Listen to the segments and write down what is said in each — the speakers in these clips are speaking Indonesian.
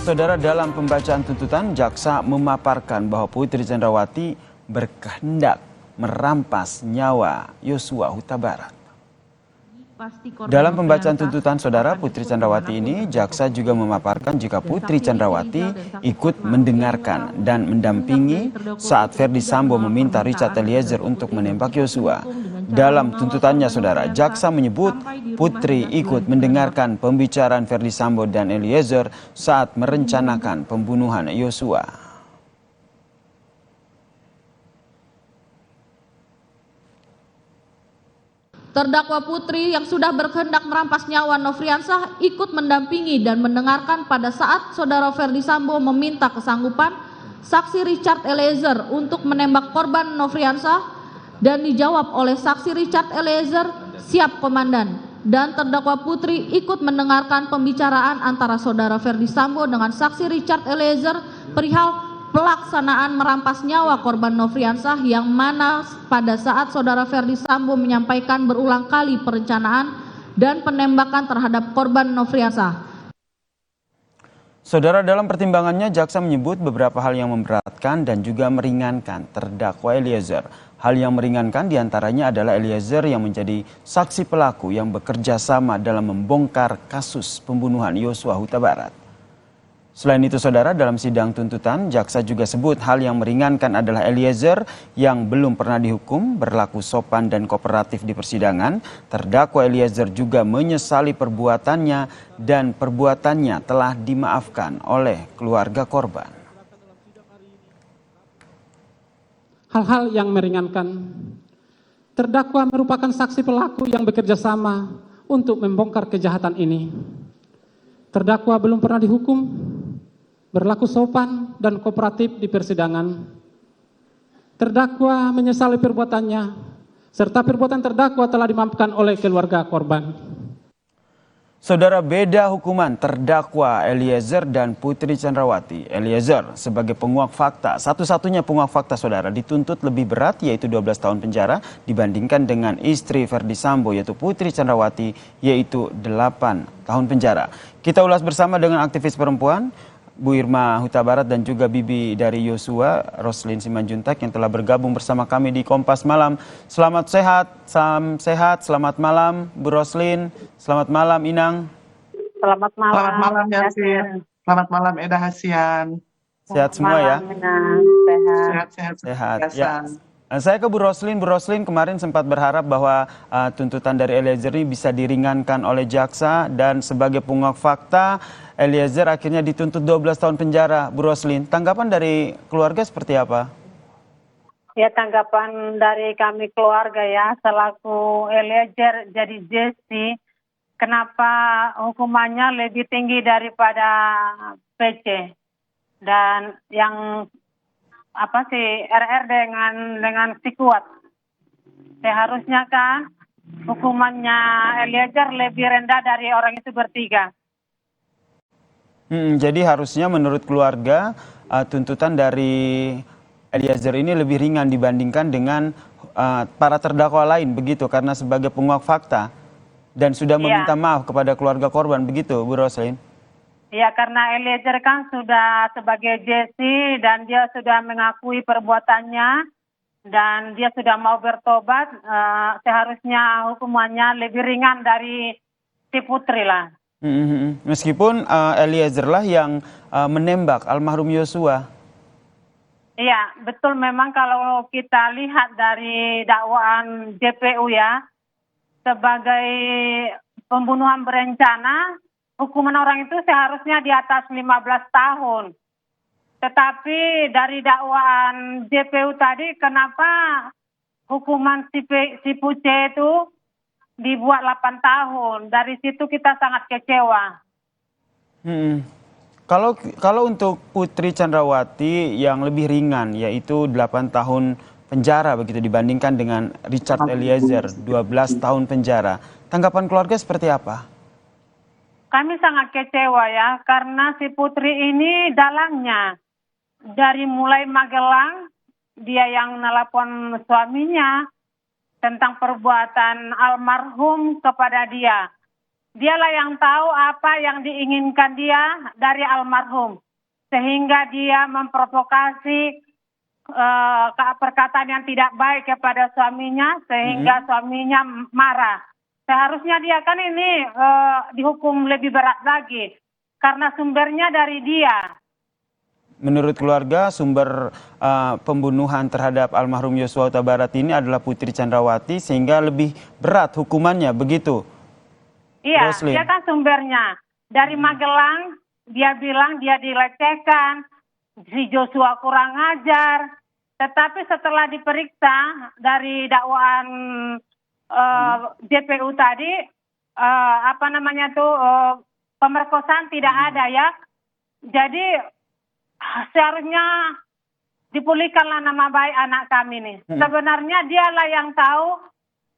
Saudara, dalam pembacaan tuntutan, jaksa memaparkan bahwa Putri Chandrawati berkehendak merampas nyawa Yosua Huta Barat. Dalam pembacaan tuntutan, Saudara, Putri Chandrawati ini, jaksa juga memaparkan jika Putri Chandrawati ikut mendengarkan dan mendampingi saat Ferdy Sambo meminta Richard Eliezer untuk menembak Yosua. Dalam tuntutannya, Saudara, jaksa menyebut Putri ikut mendengarkan pembicaraan Ferdy Sambo dan Eliezer saat merencanakan pembunuhan Yosua. Terdakwa Putri yang sudah berkehendak merampas nyawa Nofriansah ikut mendampingi dan mendengarkan pada saat saudara Ferdy Sambo meminta kesanggupan saksi Richard Eliezer untuk menembak korban Nofriansah dan dijawab oleh saksi Richard Eliezer, "Siap, Komandan." Dan terdakwa Putri ikut mendengarkan pembicaraan antara saudara Ferdy Sambo dengan saksi Richard Eliezer perihal pelaksanaan merampas nyawa korban Nofriansah yang mana pada saat saudara Ferdy Sambo menyampaikan berulang kali perencanaan dan penembakan terhadap korban Nofriansah. Saudara, dalam pertimbangannya jaksa menyebut beberapa hal yang memberatkan dan juga meringankan terdakwa Eliezer. Hal yang meringankan diantaranya adalah Eliezer yang menjadi saksi pelaku yang bekerja sama dalam membongkar kasus pembunuhan Yosua Huta Barat. Selain itu, Saudara, dalam sidang tuntutan, jaksa juga sebut hal yang meringankan adalah Eliezer yang belum pernah dihukum, berlaku sopan dan kooperatif di persidangan. Terdakwa Eliezer juga menyesali perbuatannya dan perbuatannya telah dimaafkan oleh keluarga korban. Hal-hal yang meringankan. Terdakwa merupakan saksi pelaku yang bekerja sama untuk membongkar kejahatan ini. Terdakwa belum pernah dihukum, berlaku sopan dan kooperatif di persidangan. Terdakwa menyesali perbuatannya, serta perbuatan terdakwa telah dimaafkan oleh keluarga korban. Saudara, beda hukuman terdakwa Eliezer dan Putri Chandrawati. Eliezer sebagai penguak fakta, satu-satunya penguak fakta, Saudara, dituntut lebih berat yaitu 12 tahun penjara dibandingkan dengan istri Ferdy Sambo yaitu Putri Chandrawati yaitu 8 tahun penjara. Kita ulas bersama dengan aktivis perempuan Bu Irma Huta Barat dan juga bibi dari Yosua, Roslin Simanjuntak yang telah bergabung bersama kami di Kompas Malam. Selamat sehat, salam sehat, selamat malam Bu Roslin, selamat malam Inang. Selamat malam. Selamat malam Yasin. Selamat malam Eda Hasian. Sehat semua ya? Sehat. Sehat. Ya. Saya ke Bu Roslin. Bu Roslin, kemarin sempat berharap bahwa tuntutan dari Eliezer ini bisa diringankan oleh jaksa dan sebagai penguak fakta Eliezer akhirnya dituntut 12 tahun penjara. Bu Roslin, tanggapan dari keluarga seperti apa? Ya, tanggapan dari kami keluarga ya, selaku Eliezer jadi JC, kenapa hukumannya lebih tinggi daripada PC? Dan yang RR dengan si Kuat. Seharusnya kan hukumannya Eliezer lebih rendah dari orang itu bertiga. Jadi harusnya menurut keluarga tuntutan dari Eliezer ini lebih ringan dibandingkan dengan para terdakwa lain begitu karena sebagai penguak fakta dan sudah meminta maaf kepada keluarga korban begitu Bu Roslin. Ya, karena Eliezer kan sudah sebagai JC dan dia sudah mengakui perbuatannya dan dia sudah mau bertobat, seharusnya hukumannya lebih ringan dari si Putri lah. Meskipun Eliezer lah yang menembak almarhum Yosua. Iya, betul, memang kalau kita lihat dari dakwaan JPU ya, sebagai pembunuhan berencana, hukuman orang itu seharusnya di atas 15 tahun. Tetapi dari dakwaan JPU tadi, kenapa hukuman si Puce itu dibuat 8 tahun. Dari situ kita sangat kecewa. Kalau untuk Putri Chandrawati yang lebih ringan yaitu 8 tahun penjara begitu dibandingkan dengan Richard Eliezer 12 tahun penjara. Tanggapan keluarga seperti apa? Kami sangat kecewa ya karena si Putri ini dalangnya. Dari mulai Magelang dia yang nelpon suaminya tentang perbuatan almarhum kepada dia. dialah yang tahu apa yang diinginkan dia dari almarhum. Sehingga dia memprovokasi perkataan yang tidak baik kepada suaminya, sehingga suaminya marah. Seharusnya dia kan ini dihukum lebih berat lagi, karena sumbernya dari dia. Menurut keluarga, sumber pembunuhan terhadap almarhum Yosua Huta Barat ini adalah Putri Chandrawati, sehingga lebih berat hukumannya, begitu? Iya, Roslyn. dia kan sumbernya. Dari Magelang, dia bilang dia dilecehkan, si Joshua kurang ajar. Tetapi setelah diperiksa dari dakwaan JPU tadi, pemerkosaan tidak ada ya. Jadi seharusnya dipulihkanlah nama baik anak kami nih. Sebenarnya dialah yang tahu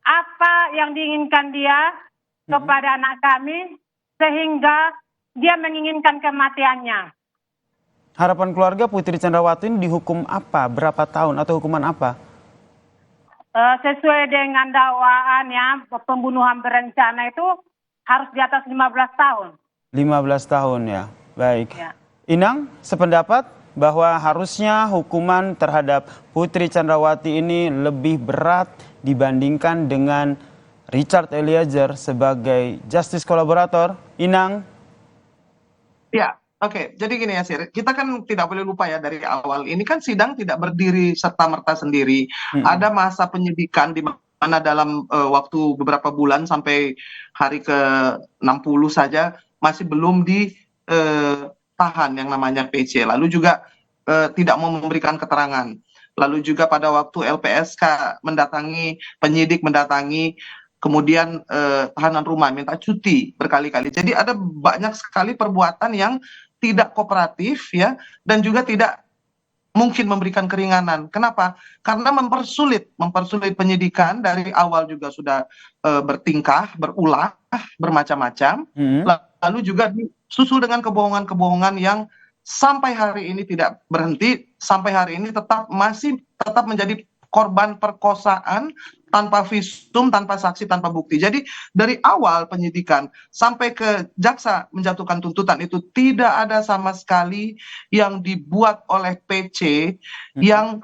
apa yang diinginkan dia kepada anak kami, sehingga dia menginginkan kematiannya. Harapan keluarga Putri Chandrawati ini dihukum apa? Berapa tahun atau hukuman apa? Sesuai dengan dakwaannya, pembunuhan berencana itu harus di atas 15 tahun. 15 tahun ya, baik. Ya. Inang, sependapat bahwa harusnya hukuman terhadap Putri Chandrawati ini lebih berat dibandingkan dengan Richard Eliezer sebagai justice kolaborator. Inang? Ya, oke. Jadi gini ya, Sir. Kita kan tidak boleh lupa ya dari awal. Ini kan sidang tidak berdiri serta-merta sendiri. Ada masa penyidikan di mana dalam waktu beberapa bulan sampai hari ke-60 saja masih belum ditahan yang namanya PC. Lalu juga tidak mau memberikan keterangan. Lalu juga pada waktu LPSK penyidik mendatangi, kemudian tahanan rumah minta cuti berkali-kali. Jadi ada banyak sekali perbuatan yang tidak kooperatif ya, dan juga tidak mungkin memberikan keringanan. Kenapa? Karena mempersulit penyidikan. Dari awal juga sudah bertingkah, berulah, bermacam-macam. Lalu juga disusul dengan kebohongan-kebohongan yang sampai hari ini tidak berhenti, sampai hari ini masih tetap menjadi korban perkosaan tanpa visum, tanpa saksi, tanpa bukti. Jadi dari awal penyidikan sampai ke jaksa menjatuhkan tuntutan itu tidak ada sama sekali yang dibuat oleh PC yang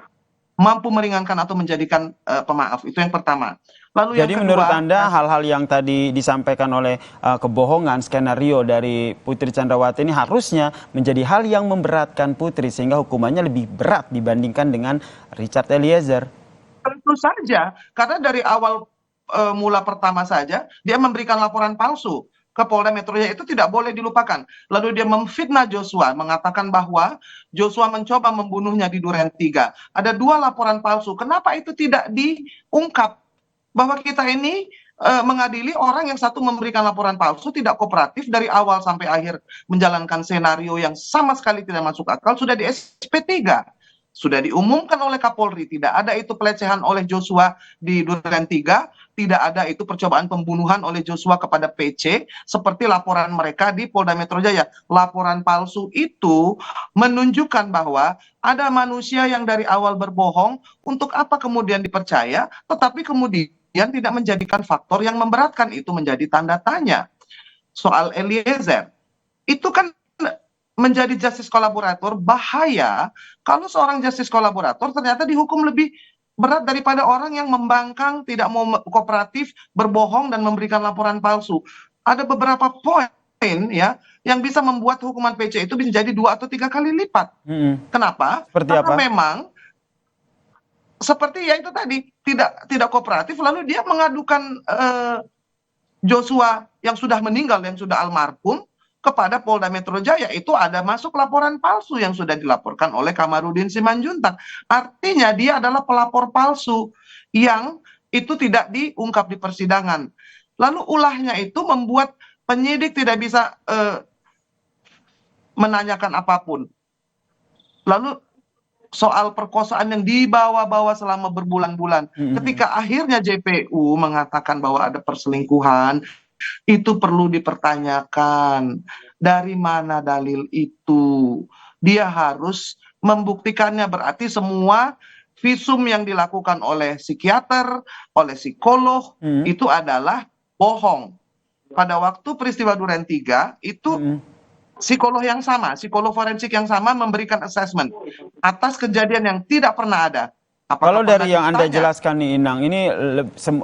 mampu meringankan atau menjadikan pemaaf. Itu yang pertama. Lalu Jadi yang kedua, menurut Anda hal-hal yang tadi disampaikan oleh kebohongan skenario dari Putri Chandrawati ini harusnya menjadi hal yang memberatkan Putri sehingga hukumannya lebih berat dibandingkan dengan Richard Eliezer. Tentu saja, karena dari awal mula pertama saja dia memberikan laporan palsu ke Polda Metro Jaya, itu tidak boleh dilupakan. Lalu dia memfitnah Joshua, mengatakan bahwa Joshua mencoba membunuhnya di Duren 3. Ada 2 laporan palsu. Kenapa itu tidak diungkap? Bahwa kita ini mengadili orang yang satu memberikan laporan palsu, tidak kooperatif dari awal sampai akhir, menjalankan senario yang sama sekali tidak masuk akal, sudah di SP3. Sudah diumumkan oleh Kapolri, tidak ada itu pelecehan oleh Joshua di Duren 3, tidak ada itu percobaan pembunuhan oleh Joshua kepada PC, seperti laporan mereka di Polda Metro Jaya. Laporan palsu itu menunjukkan bahwa ada manusia yang dari awal berbohong, untuk apa kemudian dipercaya, tetapi kemudian tidak menjadikan faktor yang memberatkan, itu menjadi tanda tanya. Soal Eliezer, itu kan menjadi justice kolaborator, bahaya kalau seorang justice kolaborator ternyata dihukum lebih berat daripada orang yang membangkang, tidak mau kooperatif, berbohong, dan memberikan laporan palsu. Ada beberapa poin ya yang bisa membuat hukuman PC itu bisa jadi 2 atau 3 kali lipat. Kenapa? Karena memang seperti ya itu tadi, tidak kooperatif, lalu dia mengadukan Joshua yang sudah meninggal, yang sudah almarhum, kepada Polda Metro Jaya. Itu ada masuk laporan palsu yang sudah dilaporkan oleh Kamarudin Simanjuntak. Artinya dia adalah pelapor palsu yang itu tidak diungkap di persidangan. Lalu ulahnya itu membuat penyidik tidak bisa menanyakan apapun. Lalu soal perkosaan yang dibawa-bawa selama berbulan-bulan. Ketika akhirnya JPU mengatakan bahwa ada perselingkuhan, itu perlu dipertanyakan. Dari mana dalil itu? Dia harus membuktikannya. Berarti semua visum yang dilakukan oleh psikiater, oleh psikolog, itu adalah bohong. pada waktu peristiwa Duren 3 itu psikolog yang sama, psikolog forensik yang sama memberikan assessment atas kejadian yang tidak pernah ada. Kalau Apakah dari yang pernah Anda ditanya? jelaskan nih Inang, ini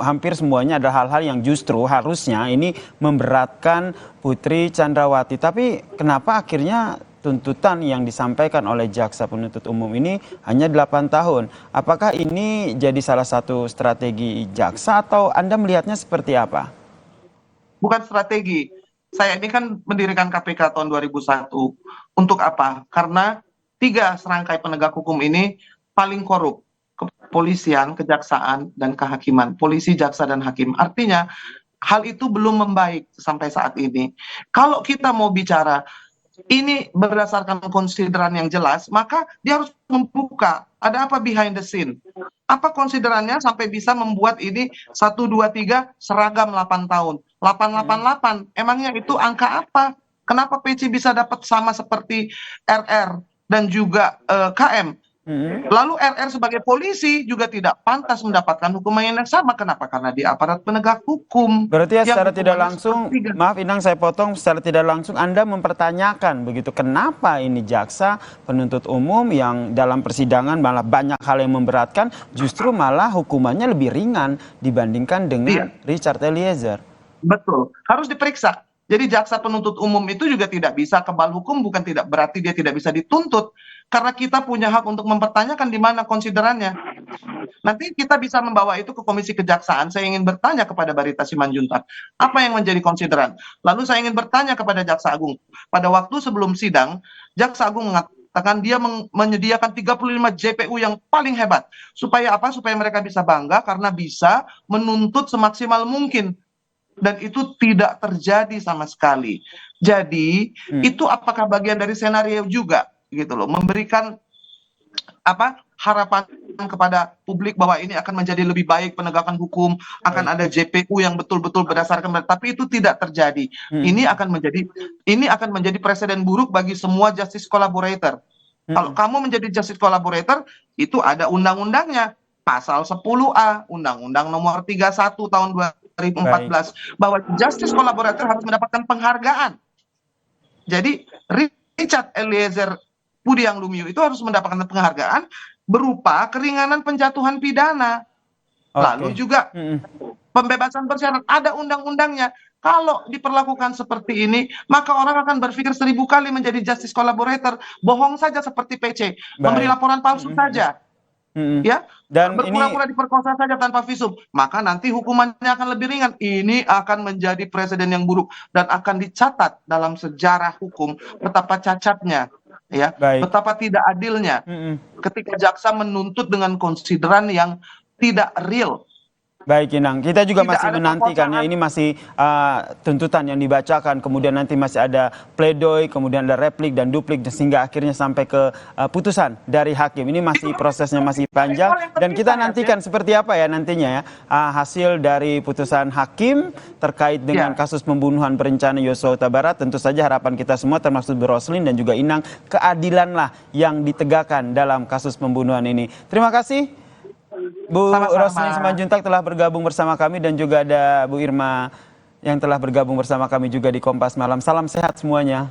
hampir semuanya ada hal-hal yang justru harusnya ini memberatkan Putri Chandrawati. Tapi kenapa akhirnya tuntutan yang disampaikan oleh jaksa penuntut umum ini hanya 8 tahun? Apakah ini jadi salah satu strategi jaksa atau Anda melihatnya seperti apa? Bukan strategi. Saya ini kan mendirikan KPK tahun 2001. Untuk apa? Karena 3 serangkai penegak hukum ini paling korup. Kepolisian, kejaksaan, dan kehakiman. Polisi, jaksa, dan hakim. Artinya, hal itu belum membaik sampai saat ini. Kalau kita mau bicara, ini berdasarkan konsideran yang jelas, maka dia harus membuka. Ada apa behind the scene? Apa konsiderannya sampai bisa membuat ini 1, 2, 3 seragam 8 tahun? 888, emangnya itu angka apa? Kenapa PC bisa dapat sama seperti RR dan juga KM? Lalu RR sebagai polisi juga tidak pantas mendapatkan hukuman yang sama. Kenapa? Karena di aparat penegak hukum. Berarti ya yang secara tidak hukumannya langsung, sepertiga. maaf Inang saya potong, secara tidak langsung Anda mempertanyakan begitu kenapa ini jaksa penuntut umum yang dalam persidangan malah banyak hal yang memberatkan, justru malah hukumannya lebih ringan dibandingkan dengan Richard Eliezer. Betul, harus diperiksa. Jadi jaksa penuntut umum itu juga tidak bisa kebal hukum, bukan tidak berarti dia tidak bisa dituntut. Karena kita punya hak untuk mempertanyakan di mana konsiderannya. Nanti kita bisa membawa itu ke Komisi Kejaksaan. Saya ingin bertanya kepada Barita Simanjuntak, apa yang menjadi konsideran? Lalu saya ingin bertanya kepada Jaksa Agung. Pada waktu sebelum sidang, Jaksa Agung mengatakan dia menyediakan 35 JPU yang paling hebat. Supaya apa? Supaya mereka bisa bangga karena bisa menuntut semaksimal mungkin. Dan itu tidak terjadi sama sekali. Jadi itu apakah bagian dari senario juga gitu loh, memberikan apa harapan kepada publik bahwa ini akan menjadi lebih baik penegakan hukum, akan ada JPU yang betul-betul berdasarkan, tapi itu tidak terjadi. Ini akan menjadi presiden buruk bagi semua justice collaborator. Kalau kamu menjadi justice collaborator, itu ada undang-undangnya, pasal 10A Undang-Undang Nomor 31 tahun 2014 bahwa justice collaborator harus mendapatkan penghargaan. Jadi Richard Eliezer Pudiang Lumiu itu harus mendapatkan penghargaan berupa keringanan penjatuhan pidana. Lalu juga pembebasan bersyarat, ada undang-undangnya. Kalau diperlakukan seperti ini, maka orang akan berpikir 1000 kali menjadi justice collaborator. Bohong saja seperti PC, memberi laporan palsu saja. Ya, dan berpura-pura diperkosa saja tanpa visum, maka nanti hukumannya akan lebih ringan. Ini akan menjadi presiden yang buruk dan akan dicatat dalam sejarah hukum betapa cacatnya, ya, betapa tidak adilnya ketika jaksa menuntut dengan konsideran yang tidak real. Baik Inang, kita juga masih menantikan ya, ini masih tuntutan yang dibacakan, kemudian nanti masih ada pledoi, kemudian ada replik dan duplik, sehingga akhirnya sampai ke putusan dari hakim. Ini masih prosesnya masih panjang dan kita nantikan seperti apa ya nantinya ya hasil dari putusan hakim terkait dengan kasus pembunuhan berencana Yosua Huta Barat. Tentu saja harapan kita semua termasuk Bu Roslin dan juga Inang, keadilanlah yang ditegakkan dalam kasus pembunuhan ini. Terima kasih Bu Roslin Simanjuntak telah bergabung bersama kami dan juga ada Bu Irma yang telah bergabung bersama kami juga di Kompas Malam. Salam sehat semuanya.